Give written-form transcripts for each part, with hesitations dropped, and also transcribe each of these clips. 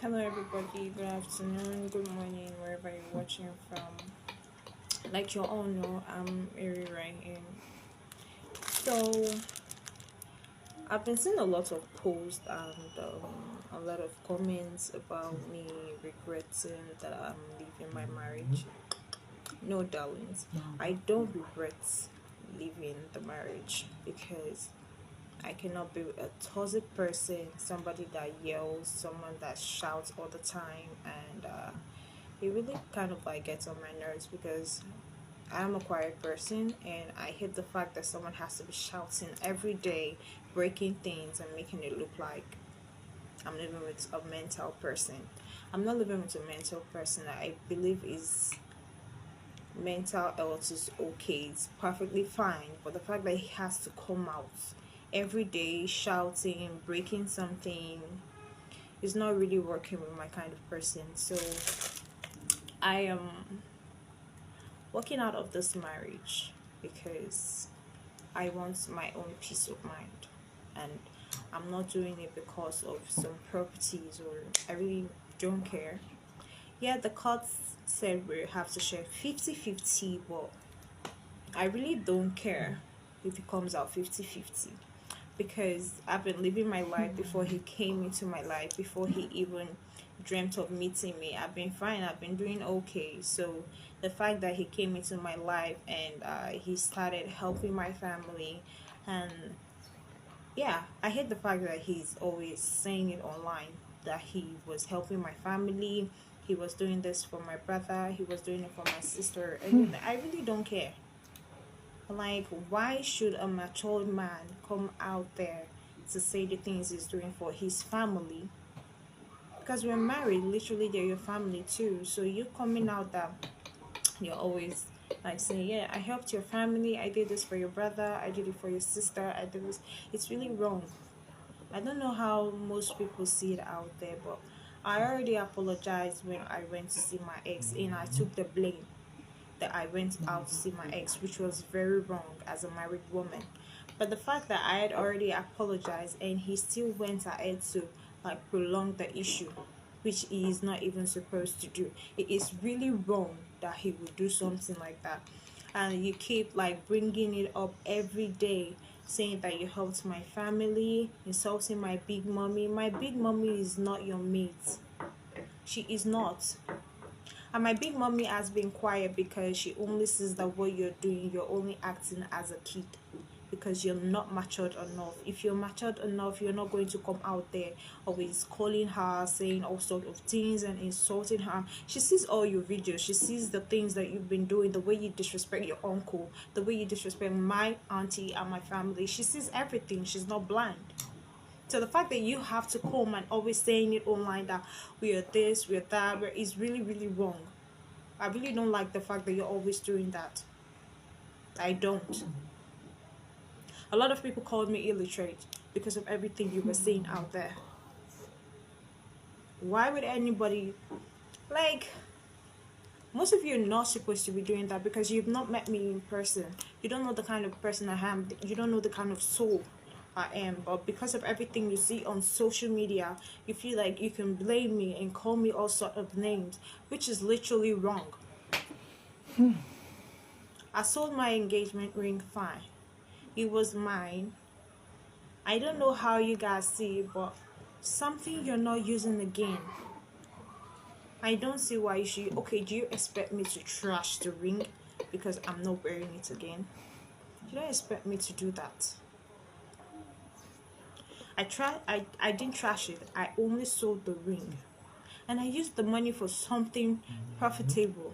Hello, everybody. Good afternoon, good morning, wherever you're watching from. Like you all know, I'm Eri Ryan. So, I've been seeing a lot of posts and a lot of comments about me regretting that I'm leaving my marriage. No, darlings, I don't regret leaving the marriage because I cannot be a toxic person, somebody that yells, someone that shouts all the time, and it really kind of like gets on my nerves because I'm a quiet person and I hate the fact that someone has to be shouting every day, breaking things and making it look like I'm living with a mental person. I'm not living with a mental person that I believe is mental health is okay, it's perfectly fine, but the fact that he has to come out every day shouting, breaking something is not really working with my kind of person. So I am walking out of this marriage because I want my own peace of mind, and I'm not doing it because of some properties or I really don't care. Yeah, the courts said we have to share 50-50, but I really don't care if it comes out 50-50 because I've been living my life before he came into my life, before he even dreamt of meeting me. I've been fine, I've been doing okay. So the fact that he came into my life and he started helping my family, and yeah, I hate the fact that he's always saying it online that he was helping my family, he was doing this for my brother, he was doing it for my sister, and I really don't care. Like, why should a matured man come out there to say the things he's doing for his family? Because we're married, literally, they're your family too. So you coming out that you're always like saying, "Yeah, I helped your family. I did this for your brother. I did it for your sister. I did this." It's really wrong. I don't know how most people see it out there, but I already apologized when I went to see my ex, and I took the blame that I went out to see my ex, which was very wrong as a married woman. But the fact that I had already apologized and he still went ahead to like prolong the issue, which he is not even supposed to do, it is really wrong that he would do something like that. And you keep like bringing it up every day, saying that you helped my family, insulting my big mommy. My big mommy is not your mate. She is not. And my big mommy has been quiet because she only sees that what you're doing, you're only acting as a kid because you're not matured enough. If you're matured enough, you're not going to come out there always calling her, saying all sorts of things and insulting her. She sees all your videos. She sees the things that you've been doing, the way you disrespect your uncle, the way you disrespect my auntie and my family. She sees everything. She's not blind. So the fact that you have to come and always saying it online that we are this, we are that, is really, really wrong. I really don't like the fact that you're always doing that. I don't. A lot of people called me illiterate because of everything you were saying out there. Why would anybody, like, most of you are not supposed to be doing that because you've not met me in person. You don't know the kind of person I am. You don't know the kind of soul I am. But because of everything you see on social media, you feel like you can blame me and call me all sort of names, which is literally wrong. I sold my engagement ring fine. It was mine. I don't know how you guys see it, but something you're not using again. I don't see why you should. Okay, do you expect me to trash the ring because I'm not wearing it again? You don't expect me to do that. I didn't trash it. I only sold the ring. And I used the money for something profitable.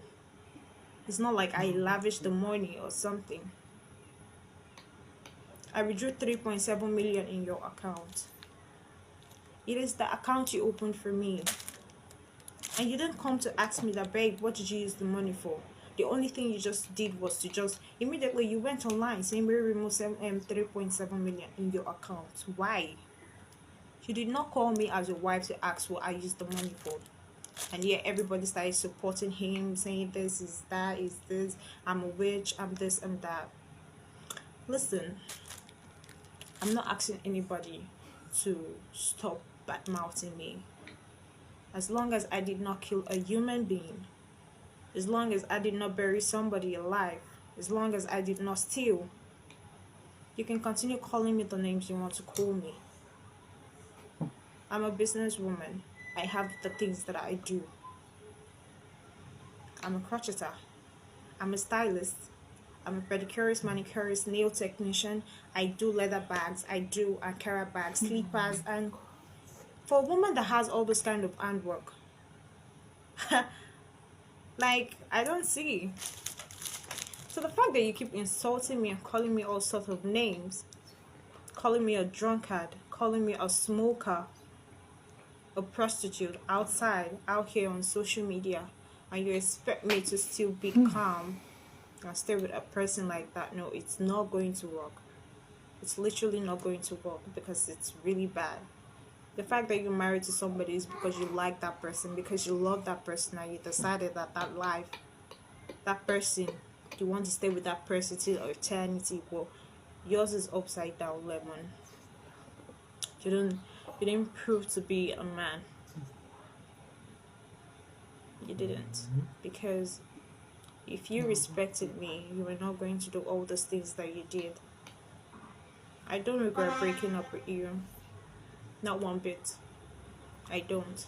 It's not like I lavished the money or something. I withdrew 3.7 million in your account. It is the account you opened for me. And you didn't come to ask me that, babe, what did you use the money for? The only thing you just did was to just immediately you went online saying we remove 3.7 million in your account. Why? You did not call me as your wife to ask what I used the money for. And yet everybody started supporting him, saying this is that, is this, I'm a witch, I'm this, I'm that. Listen, I'm not asking anybody to stop bad mouthing me. as long as I did not kill a human being, as long as I did not bury somebody alive, as long as I did not steal, you can continue calling me the names you want to call me. I'm a businesswoman. I have the things that I do. I'm a crocheter. I'm a stylist. I'm a pedicurist, manicurist, nail technician. I do leather bags. I do Ankara bags, slippers, and for a woman that has all this kind of handwork, like, I don't see. So the fact that you keep insulting me and calling me all sorts of names, calling me a drunkard, calling me a smoker, a prostitute outside, out here on social media, and you expect me to still be calm and stay with a person like that, no, it's not going to work. It's literally not going to work because it's really bad. The fact that you're married to somebody is because you like that person, because you love that person, and you decided that that life, that person, you want to stay with that person till eternity. Well, yours is upside down, lemon. You didn't prove to be a man. You didn't. Because if you respected me, you were not going to do all those things that you did. I don't regret breaking up with you. Not one bit. I don't.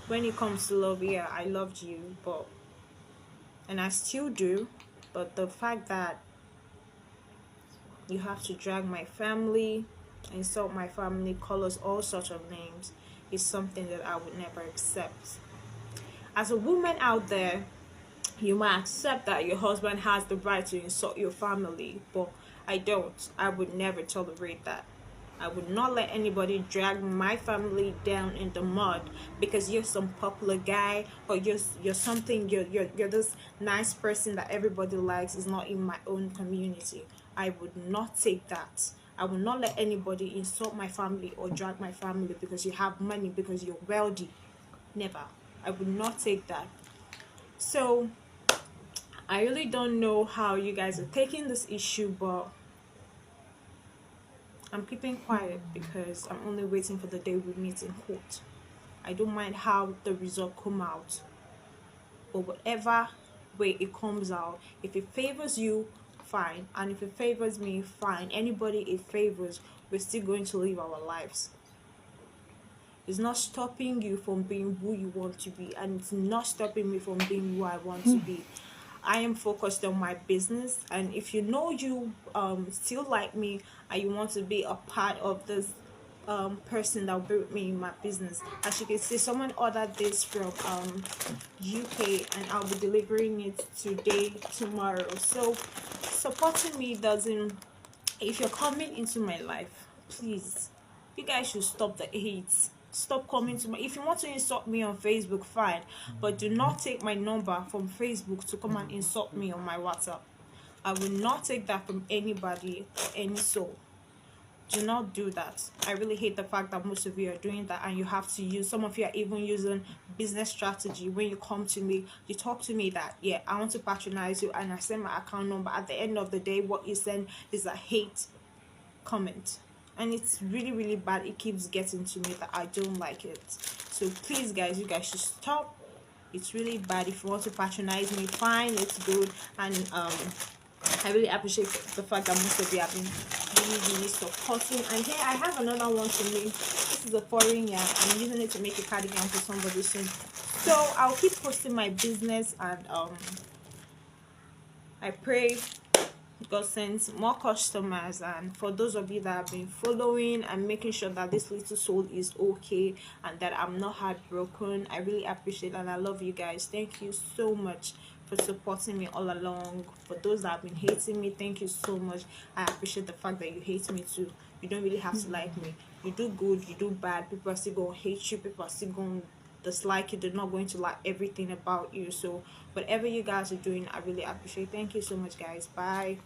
When it comes to love, yeah, I loved you, and I still do, but the fact that you have to drag my family, insult my family, call us all sorts of names, is something that I would never accept. As a woman out there, you might accept that your husband has the right to insult your family, but I don't. I would never tolerate that. I would not let anybody drag my family down in the mud because you're some popular guy, or you're this nice person that everybody likes is not in my own community. I would not take that. I will not let anybody insult my family or drag my family because you have money, because you're wealthy. Never. I would not take that. So I really don't know how you guys are taking this issue, but I'm keeping quiet because I'm only waiting for the day we meet in court. I don't mind how the result come out, or whatever way it comes out. If it favors you, fine, and if it favors me, fine. Anybody it favors, we're still going to live our lives. It's not stopping you from being who you want to be, and it's not stopping me from being who I want to be. I am focused on my business, and if you know you still like me and you want to be a part of this person that will be with me in my business, as you can see, someone ordered this from UK, and I'll be delivering it today, tomorrow. So supporting me doesn't, if you're coming into my life, please, you guys should stop the hate. Stop coming to me. If you want to insult me on Facebook, fine, but do not take my number from Facebook to come and insult me on my WhatsApp. I will not take that from anybody or any soul. Do not do that. I really hate the fact that most of you are doing that, and you have to use, some of you are even using business strategy. When you come to me, you talk to me that, yeah, I want to patronize you, and I send my account number. At the end of the day, what you send is a hate comment. And it's really, really bad. It keeps getting to me that I don't like it. So please, guys, you guys should stop. It's really bad. If you want to patronize me, fine, it's good. And I really appreciate the fact that most of you have been really, really supporting. And here I have another one for me. This is a foreign yarn. I'm using it to make a cardigan for somebody soon. So I'll keep posting my business, and I pray God sends more customers, and for those of you that have been following and making sure that this little soul is okay and that I'm not heartbroken, I really appreciate and I love you guys. Thank you so much for supporting me all along. For those that have been hating me, thank you so much. I appreciate the fact that you hate me too. You don't really have to like me. You do good, you do bad, people are still going to hate you, people are still going to dislike you. They're not going to like everything about you. So whatever you guys are doing, I really appreciate. Thank you so much, guys. Bye.